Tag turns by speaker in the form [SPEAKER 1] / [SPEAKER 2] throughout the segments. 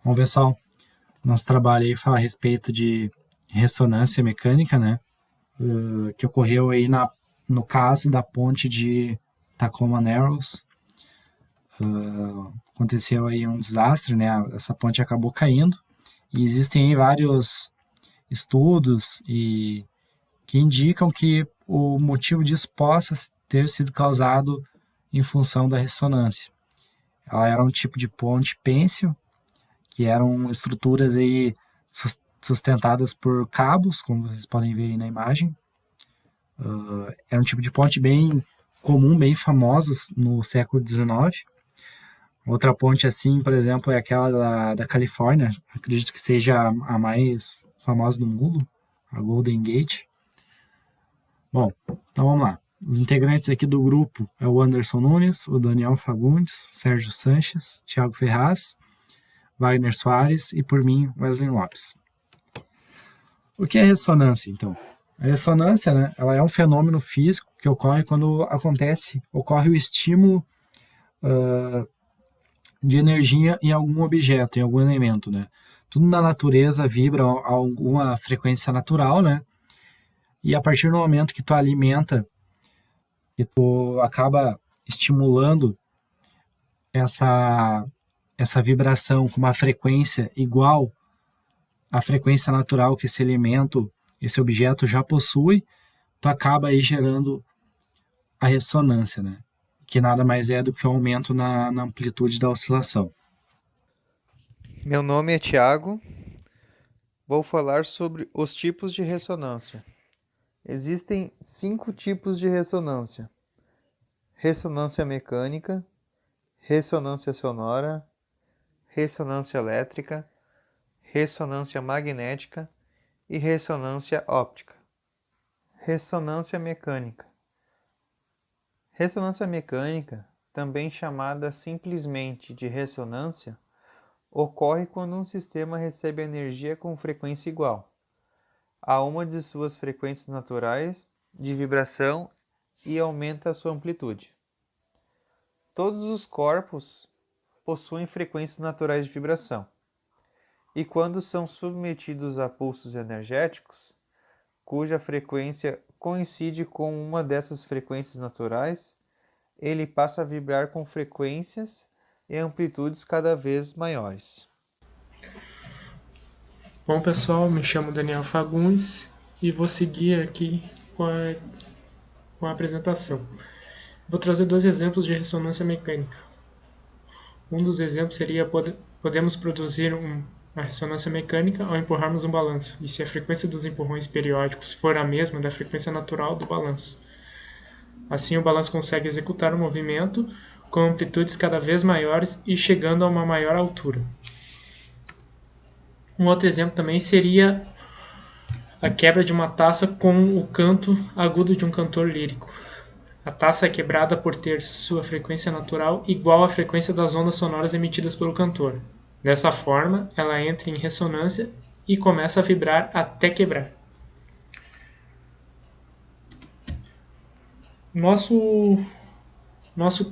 [SPEAKER 1] Bom, pessoal, nosso trabalho aí fala a respeito de ressonância mecânica, né? Que ocorreu aí no caso da ponte de Tacoma Narrows. Aconteceu aí um desastre, né? Essa ponte acabou caindo e existem aí vários estudos que indicam que o motivo disso possa ter sido causado em função da ressonância. Ela era um tipo de ponte pênsil, que eram estruturas aí sustentadas por cabos, como vocês podem ver aí na imagem. Era um tipo de ponte bem comum, bem famosa no século XIX. Outra ponte assim, por exemplo, é aquela da Califórnia, acredito que seja a mais famosa do mundo, a Golden Gate. Bom, então vamos lá. Os integrantes aqui do grupo é o Anderson Nunes, o Daniel Fagundes, Sérgio Sanches, Thiago Ferraz, Wagner Soares e, por mim, Wesley Lopes. O que é ressonância, então? A ressonância, né, ela é um fenômeno físico que ocorre quando ocorre o estímulo de energia em algum objeto, em algum elemento, né? Tudo na natureza vibra a alguma frequência natural, né? E a partir do momento que tu alimenta, que tu acaba estimulando essa vibração com uma frequência igual à frequência natural que esse elemento, esse objeto já possui, tu acaba aí gerando a ressonância, né? Que nada mais é do que o aumento na amplitude da oscilação.
[SPEAKER 2] Meu nome é Tiago. Vou falar sobre os tipos de ressonância. Existem 5 tipos de ressonância: ressonância mecânica, ressonância sonora, ressonância elétrica, ressonância magnética e ressonância óptica. Ressonância mecânica. Ressonância mecânica, também chamada simplesmente de ressonância, ocorre quando um sistema recebe energia com frequência igual a uma de suas frequências naturais de vibração e aumenta a sua amplitude. Todos os corpos possuem frequências naturais de vibração, e quando são submetidos a pulsos energéticos, cuja frequência coincide com uma dessas frequências naturais, ele passa a vibrar com frequências e amplitudes cada vez maiores.
[SPEAKER 3] Bom, pessoal, me chamo Daniel Fagundes e vou seguir aqui com a apresentação. Vou trazer 2 exemplos de ressonância mecânica. Um dos exemplos seria podemos produzir uma ressonância mecânica ao empurrarmos um balanço, e se a frequência dos empurrões periódicos for a mesma da frequência natural do balanço. Assim, o balanço consegue executar o movimento com amplitudes cada vez maiores e chegando a uma maior altura. Um outro exemplo também seria a quebra de uma taça com o canto agudo de um cantor lírico. A taça é quebrada por ter sua frequência natural igual à frequência das ondas sonoras emitidas pelo cantor. Dessa forma, ela entra em ressonância e começa a vibrar até quebrar. Nosso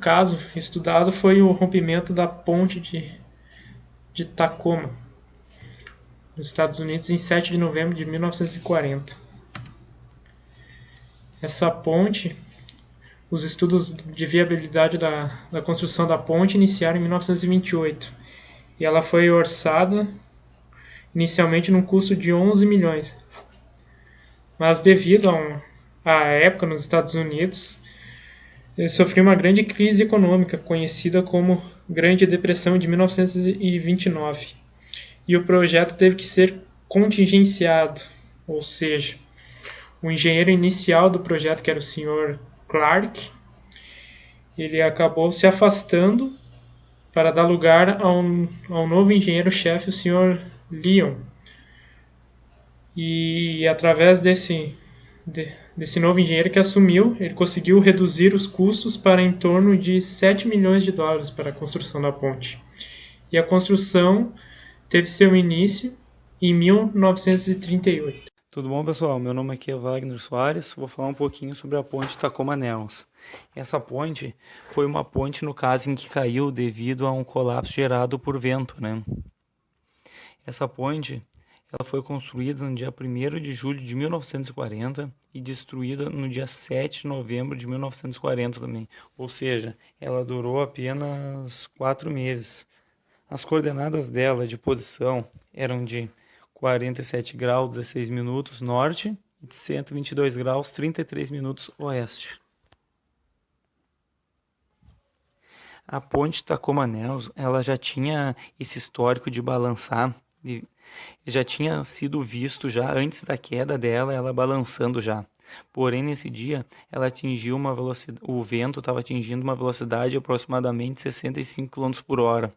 [SPEAKER 3] caso estudado foi o rompimento da ponte de Tacoma, nos Estados Unidos, em 7 de novembro de 1940. Essa ponte, os estudos de viabilidade da construção da ponte iniciaram em 1928 e ela foi orçada inicialmente num custo de 11 milhões. Mas devido à época nos Estados Unidos, ele sofreu uma grande crise econômica, conhecida como Grande Depressão de 1929, e o projeto teve que ser contingenciado, ou seja, o engenheiro inicial do projeto, que era o Sr. Clark, ele acabou se afastando para dar lugar ao novo engenheiro-chefe, o Sr. Lyon. E através desse novo engenheiro que assumiu, ele conseguiu reduzir os custos para em torno de 7 milhões de dólares para a construção da ponte. E a construção teve seu início em 1938.
[SPEAKER 4] Tudo bom, pessoal? Meu nome aqui é Wagner Soares. Vou falar um pouquinho sobre a ponte Tacoma Narrows. Essa ponte foi uma ponte, no caso, em que caiu devido a um colapso gerado por vento, né? Essa ponte ela foi construída no dia 1º de julho de 1940 e destruída no dia 7 de novembro de 1940 também. Ou seja, ela durou apenas 4 meses. As coordenadas dela de posição eram de 47 graus 16 minutos norte e de 122 graus 33 minutos oeste. A ponte Tacoma-Nels, ela já tinha esse histórico de balançar, já tinha sido visto já antes da queda dela, ela balançando já. Porém, nesse dia, ela atingiu uma velocidade, o vento estava atingindo uma velocidade de aproximadamente 65 km por hora.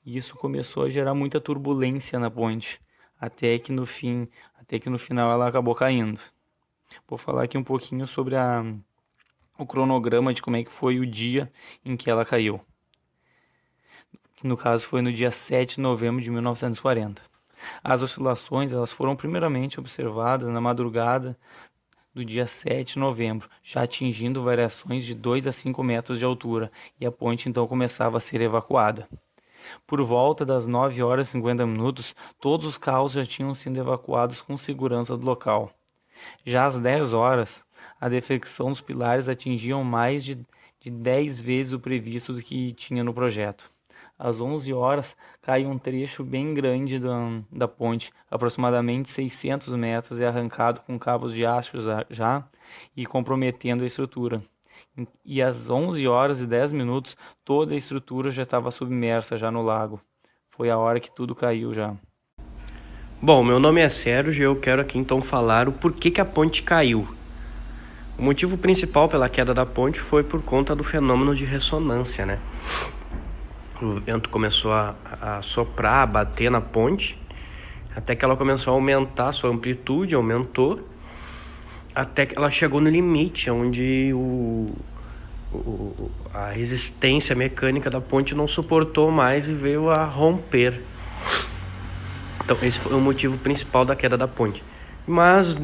[SPEAKER 4] E isso começou a gerar muita turbulência na ponte, até que no final ela acabou caindo. Vou falar aqui um pouquinho sobre o cronograma de como é que foi o dia em que ela caiu. Que no caso foi no dia 7 de novembro de 1940. As oscilações elas foram primeiramente observadas na madrugada do dia 7 de novembro, já atingindo variações de 2 a 5 metros de altura, e a ponte então começava a ser evacuada. Por volta das 9 horas e 50 minutos, todos os carros já tinham sido evacuados com segurança do local. Já às 10 horas, a defecção dos pilares atingiam mais de 10 vezes o previsto do que tinha no projeto. Às 11 horas, cai um trecho bem grande da ponte, aproximadamente 600 metros, e arrancado com cabos de aço já e comprometendo a estrutura. E às 11 horas e 10 minutos, toda a estrutura já estava submersa já no lago. Foi a hora que tudo caiu já.
[SPEAKER 5] Bom, meu nome é Sérgio e eu quero aqui então falar o porquê que a ponte caiu. O motivo principal pela queda da ponte foi por conta do fenômeno de ressonância, né? O vento começou a soprar, a bater na ponte, até que ela começou a aumentar, sua amplitude aumentou, até que ela chegou no limite, onde a resistência mecânica da ponte não suportou mais e veio a romper. Então esse foi o motivo principal da queda da ponte. Mas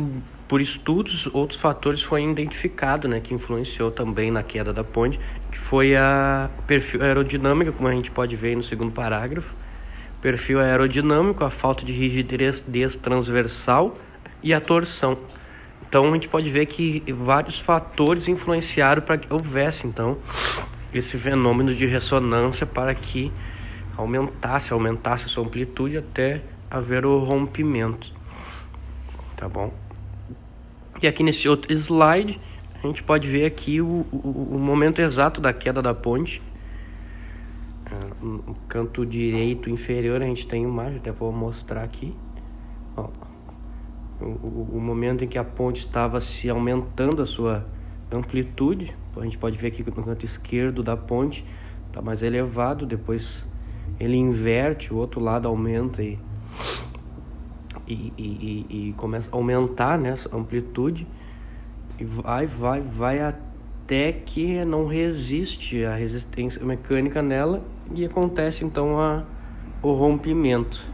[SPEAKER 5] por estudos, outros fatores foram identificados, né, que influenciou também na queda da ponte, que foi o perfil aerodinâmico, como a gente pode ver aí no segundo parágrafo. Perfil aerodinâmico, a falta de rigidez transversal e a torção. Então a gente pode ver que vários fatores influenciaram para que houvesse então esse fenômeno de ressonância, para que aumentasse a sua amplitude até haver o rompimento. Tá bom? E aqui nesse outro slide, a gente pode ver aqui o momento exato da queda da ponte. No canto direito inferior a gente tem uma imagem, até vou mostrar aqui. Ó, o momento em que a ponte estava se aumentando a sua amplitude. A gente pode ver aqui no canto esquerdo da ponte está mais elevado, depois ele inverte, o outro lado aumenta e começa a aumentar, né, essa amplitude, e vai até que não resiste a resistência mecânica nela e acontece então o rompimento.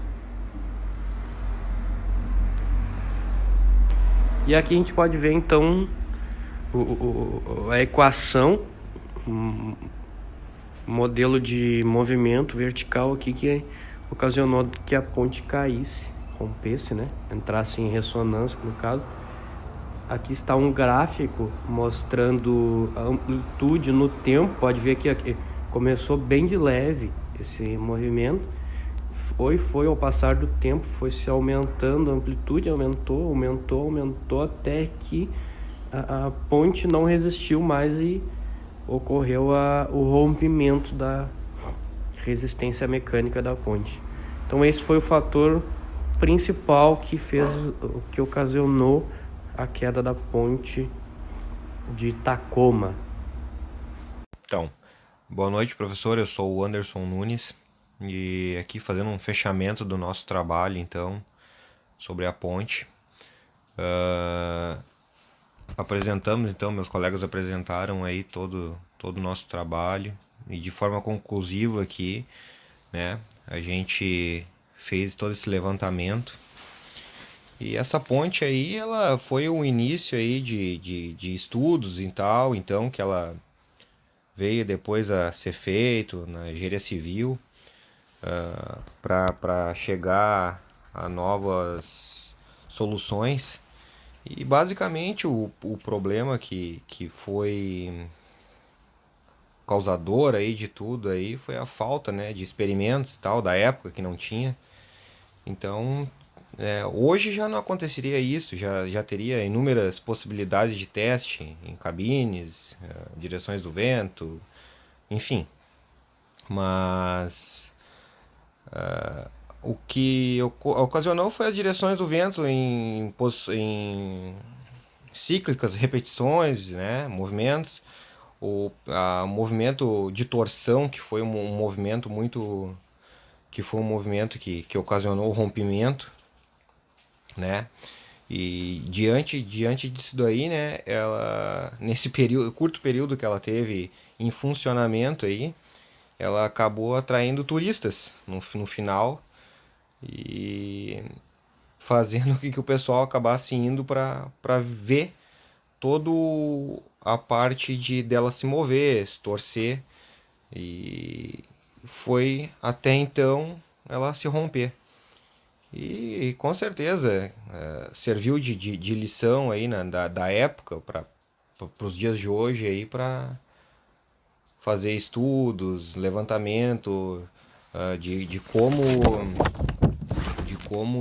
[SPEAKER 5] E aqui a gente pode ver então a equação, modelo de movimento vertical aqui que ocasionou que a ponte caísse, rompesse, né? Entrasse em ressonância no caso. Aqui está um gráfico mostrando a amplitude no tempo. Pode ver que aqui começou bem de leve esse movimento. Foi ao passar do tempo, foi se aumentando a amplitude, aumentou até que a ponte não resistiu mais e ocorreu o rompimento da resistência mecânica da ponte. Então esse foi o fator principal que ocasionou a queda da ponte de Tacoma.
[SPEAKER 6] Então, boa noite, professor. Eu sou o Anderson Nunes e aqui fazendo um fechamento do nosso trabalho, então, sobre a ponte. Apresentamos, então, meus colegas apresentaram aí todo o nosso trabalho e de forma conclusiva aqui, né, a gente fez todo esse levantamento. E essa ponte aí, ela foi um início aí de estudos e tal, então, que ela veio depois a ser feito na engenharia civil, para chegar a novas soluções. E basicamente o problema que foi causador aí de tudo aí foi a falta, né, de experimentos e tal, da época que não tinha. Então, hoje já não aconteceria isso, já teria inúmeras possibilidades de teste em cabines, direções do vento, enfim. Mas o que ocasionou foi as direções do vento em cíclicas, repetições, né, movimentos. O movimento de torção, que foi um movimento muito... que foi um movimento que ocasionou o rompimento, né? E diante disso daí, né, ela, nesse período, curto período que ela teve em funcionamento aí, ela acabou atraindo turistas no final e fazendo com que o pessoal acabasse indo para ver todo a parte de dela se mover, se torcer, e foi até então ela se romper. E com certeza serviu de lição aí da época para os dias de hoje aí para fazer estudos, levantamento de como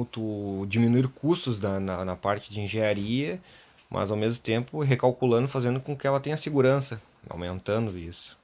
[SPEAKER 6] tu diminuir custos na parte de engenharia, mas ao mesmo tempo recalculando, fazendo com que ela tenha segurança, aumentando isso.